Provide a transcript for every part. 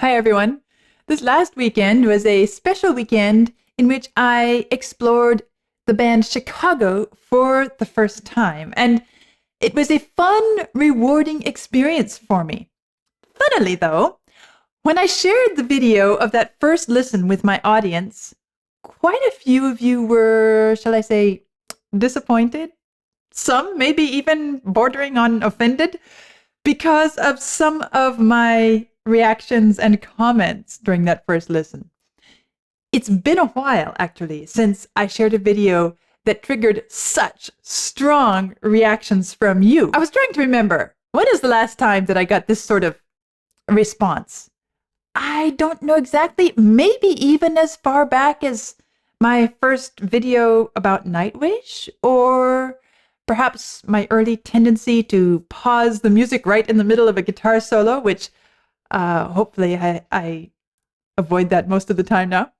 Hi, everyone. This last weekend was a special weekend in which I explored the band Chicago for the first time. And it was a fun, rewarding experience for me. Funnily, though, when I shared the video of that first listen with my audience, quite a few of you were, shall I say, disappointed. Some maybe even bordering on offended because of some of my reactions and comments during that first listen. It's been a while, actually, since I shared a video that triggered such strong reactions from you. I was trying to remember, when is the last time that I got this sort of response? I don't know exactly, maybe even as far back as my first video about Nightwish, or perhaps my early tendency to pause the music right in the middle of a guitar solo, which hopefully I avoid that most of the time now.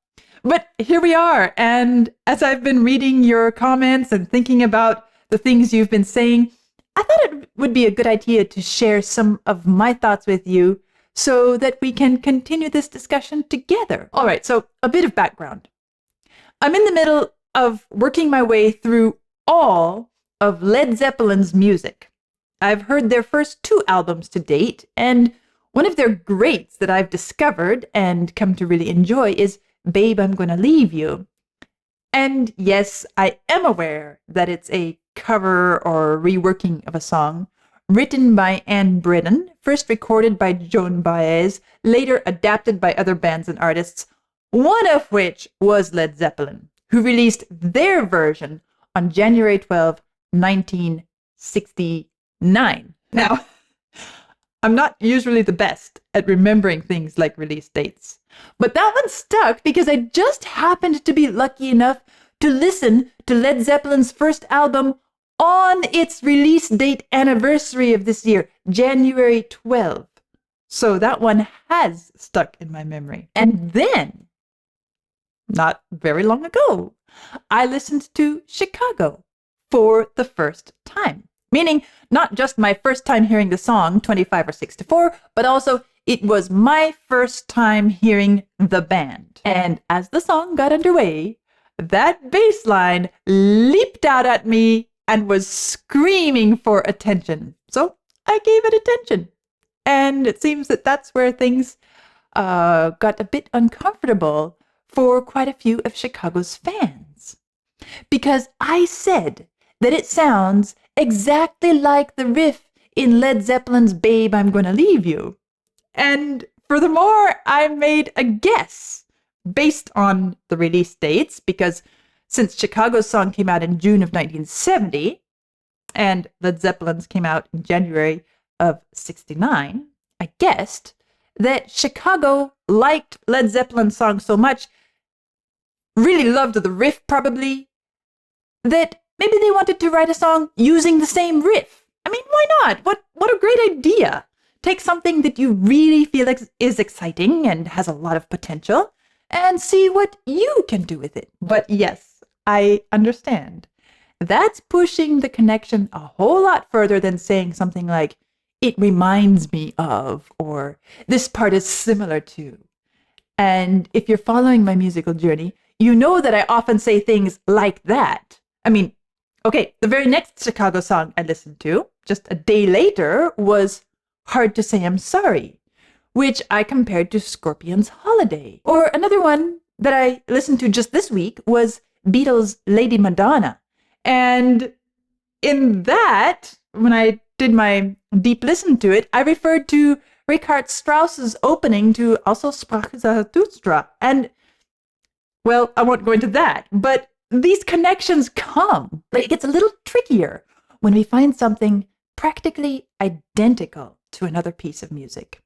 But here we are. And as I've been reading your comments and thinking about the things you've been saying, I thought it would be a good idea to share some of my thoughts with you so that we can continue this discussion together. All right, so a bit of background. I'm in the middle of working my way through all of Led Zeppelin's music. I've heard their first 2 albums to date, and one of their greats that I've discovered and come to really enjoy is Babe, I'm Gonna Leave You. And yes, I am aware that it's a cover or reworking of a song written by Anne Brennan, first recorded by Joan Baez, later adapted by other bands and artists, one of which was Led Zeppelin, who released their version on January 12, 1969. Now, I'm not usually the best at remembering things like release dates, but that one stuck because I just happened to be lucky enough to listen to Led Zeppelin's first album on its release date anniversary of this year, January 12. So that one has stuck in my memory. And then, not very long ago, I listened to Chicago for the first time. Meaning, not just my first time hearing the song, 25 or 64, but also it was my first time hearing the band. And as the song got underway, that bass line leaped out at me and was screaming for attention. So I gave it attention. And it seems that that's where things got a bit uncomfortable for quite a few of Chicago's fans. Because I said that it sounds exactly like the riff in Led Zeppelin's Babe, I'm Gonna Leave You. And furthermore, I made a guess based on the release dates, because since Chicago's song came out in June of 1970, and Led Zeppelin's came out in January of 69, I guessed that Chicago liked Led Zeppelin's song so much, really loved the riff probably, that maybe they wanted to write a song using the same riff. I mean, why not? What a great idea. Take something that you really feel like is exciting and has a lot of potential and see what you can do with it. But yes, I understand. That's pushing the connection a whole lot further than saying something like, it reminds me of, or this part is similar to. And if you're following my musical journey, you know that I often say things like that. I mean, okay, the very next Chicago song I listened to, just a day later, was Hard to Say I'm Sorry, which I compared to Scorpion's Holiday. Or another one that I listened to just this week was Beatles' Lady Madonna. And in that, when I did my deep listen to it, I referred to Richard Strauss's opening to Also sprach Zarathustra. And, well, I won't go into that, but these connections come. But it gets a little trickier when we find something practically identical to another piece of music.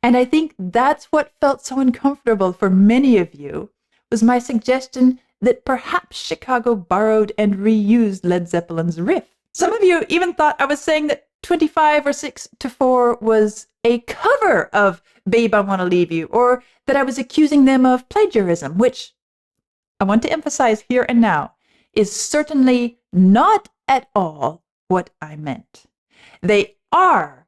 And I think that's what felt so uncomfortable for many of you, was my suggestion that perhaps Chicago borrowed and reused Led Zeppelin's riff. Some of you even thought I was saying that 25 or 6 to 4 was a cover of Babe, I Wanna Leave You, or that I was accusing them of plagiarism, which I want to emphasize here and now is certainly not at all what I meant. They are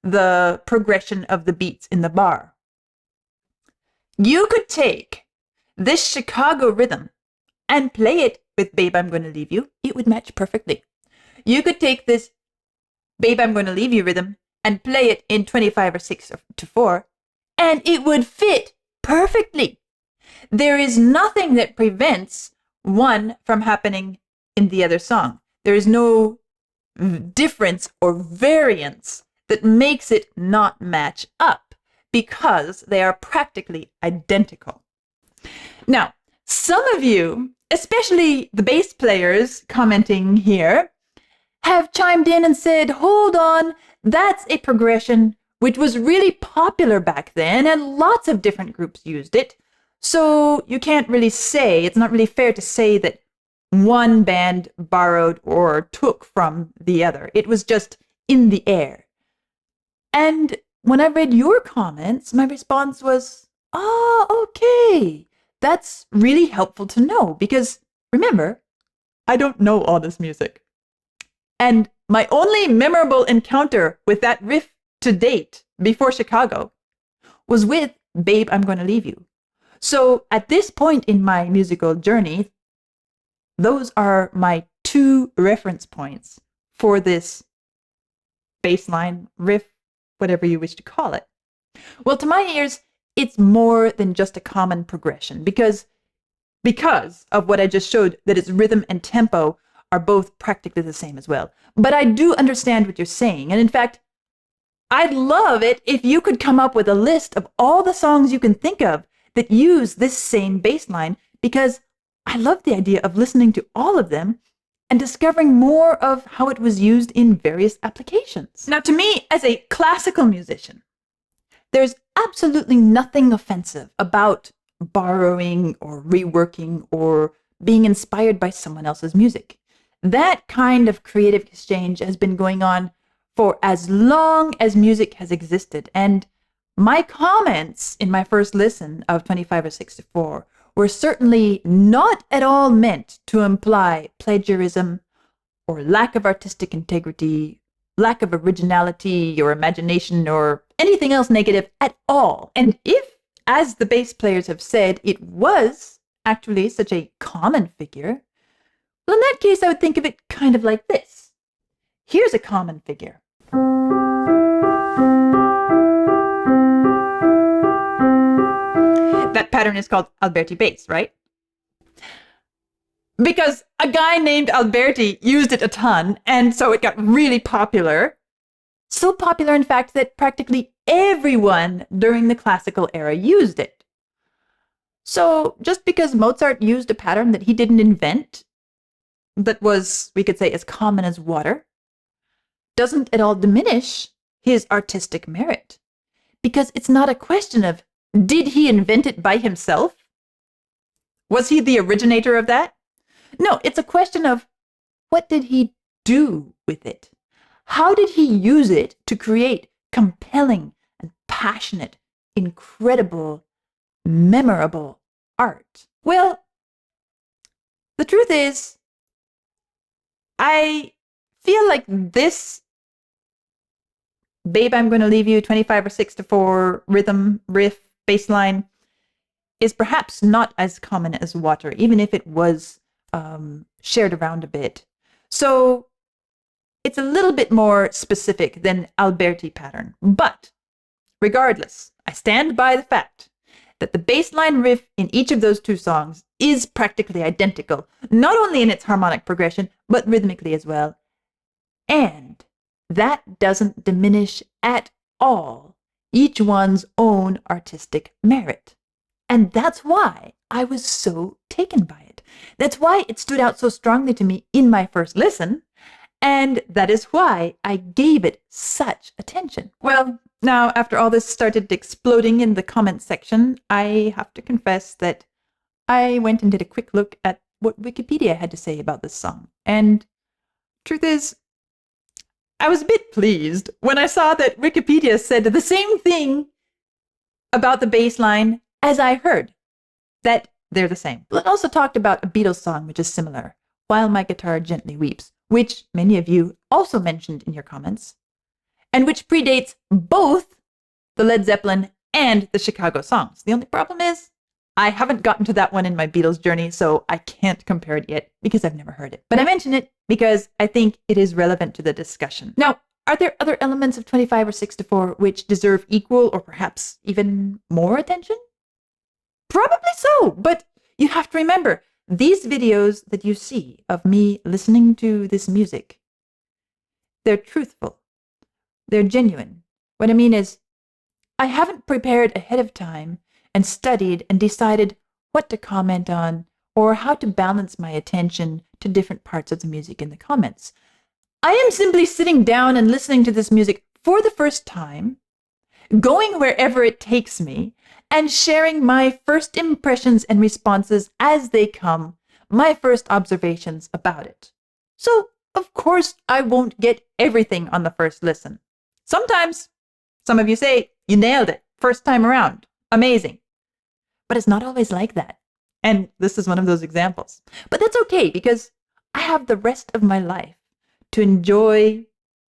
the progression of the beats in the bar. You could take this Chicago rhythm and play it with Babe, I'm Gonna Leave You. It would match perfectly. You could take this Babe, I'm Gonna Leave You rhythm and play it in 25 or 6/4, and it would fit perfectly. There is nothing that prevents one from happening in the other song. There is no difference or variance that makes it not match up because they are practically identical. Now, some of you, especially the bass players commenting here, have chimed in and said, hold on, that's a progression which was really popular back then and lots of different groups used it. So you can't really say, it's not really fair to say that one band borrowed or took from the other. It was just in the air. And when I read your comments, my response was, okay. That's really helpful to know because, remember, I don't know all this music. And my only memorable encounter with that riff to date before Chicago was with Babe, I'm Gonna Leave You. So at this point in my musical journey, those are my two reference points for this bass line, riff, whatever you wish to call it. Well, to my ears, it's more than just a common progression because of what I just showed, that its rhythm and tempo are both practically the same as well. But I do understand what you're saying. And in fact, I'd love it if you could come up with a list of all the songs you can think of that use this same bass line, because I love the idea of listening to all of them and discovering more of how it was used in various applications. Now, to me, as a classical musician, there's absolutely nothing offensive about borrowing or reworking or being inspired by someone else's music. That kind of creative exchange has been going on for as long as music has existed. And my comments in my first listen of 25 or 6/4 were certainly not at all meant to imply plagiarism or lack of artistic integrity, lack of originality or imagination or anything else negative at all. And if, as the bass players have said, it was actually such a common figure, well, in that case, I would think of it kind of like this. Here's a common figure. That pattern is called Alberti bass, right? Because a guy named Alberti used it a ton, and so it got really popular. So popular, in fact, that practically everyone during the classical era used it. So just because Mozart used a pattern that he didn't invent, that was, we could say, as common as water, doesn't at all diminish his artistic merit. Because it's not a question of, did he invent it by himself? Was he the originator of that? No, it's a question of, what did he do with it? How did he use it to create compelling and passionate, incredible, memorable art? Well, the truth is, I feel like this Babe, I'm Gonna Leave You, 25 or 6/4 rhythm, riff, bass line is perhaps not as common as water, even if it was shared around a bit. So it's a little bit more specific than Alberti pattern. But regardless, I stand by the fact that the bass line riff in each of those two songs is practically identical, not only in its harmonic progression, but rhythmically as well. And that doesn't diminish at all each one's own artistic merit. And that's why I was so taken by it. That's why it stood out so strongly to me in my first listen. And that is why I gave it such attention. Well, now, after all this started exploding in the comments section, I have to confess that I went and did a quick look at what Wikipedia had to say about this song. And truth is, I was a bit pleased when I saw that Wikipedia said the same thing about the bass line as I heard, that they're the same. Well, it also talked about a Beatles song which is similar, While My Guitar Gently Weeps, which many of you also mentioned in your comments. and which predates both the Led Zeppelin and the Chicago songs. The only problem is I haven't gotten to that one in my Beatles journey, so I can't compare it yet because I've never heard it. But I mention it because I think it is relevant to the discussion. Now, are there other elements of 25 or 6/4 which deserve equal or perhaps even more attention? Probably so, but you have to remember, these videos that you see of me listening to this music, they're truthful. They're genuine. What I mean is, I haven't prepared ahead of time and studied and decided what to comment on or how to balance my attention to different parts of the music in the comments. I am simply sitting down and listening to this music for the first time, going wherever it takes me, and sharing my first impressions and responses as they come, my first observations about it. So, of course, I won't get everything on the first listen. Sometimes, some of you say, you nailed it, first time around, amazing. But it's not always like that. And this is one of those examples. But that's okay, because I have the rest of my life to enjoy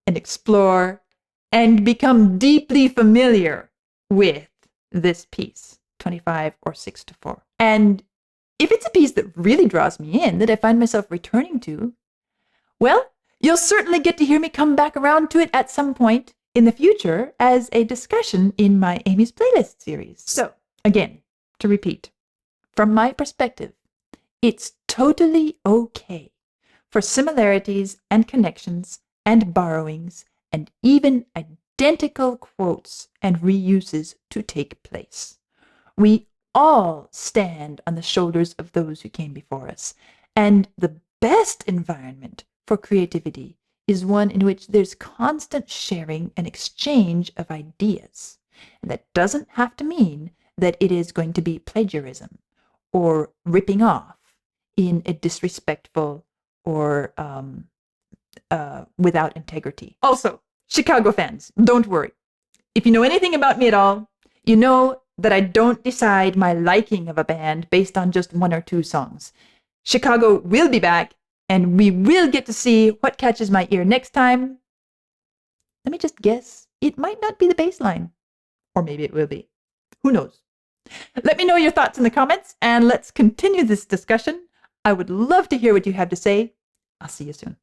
and explore and become deeply familiar with this piece, 25 or 6/4. And if it's a piece that really draws me in, that I find myself returning to, well, you'll certainly get to hear me come back around to it at some point in the future as a discussion in my Amy's Playlist series. So, again, to repeat, from my perspective, it's totally okay for similarities and connections and borrowings and even identical quotes and reuses to take place. We all stand on the shoulders of those who came before us, and the best environment for creativity is one in which there's constant sharing and exchange of ideas. And that doesn't have to mean that it is going to be plagiarism or ripping off in a disrespectful or without integrity. Also, Chicago fans, don't worry. If you know anything about me at all, you know that I don't decide my liking of a band based on just one or two songs. Chicago will be back, and we will get to see what catches my ear next time. Let me just guess. It might not be the bass line. Or maybe it will be. Who knows? Let me know your thoughts in the comments, and let's continue this discussion. I would love to hear what you have to say. I'll see you soon.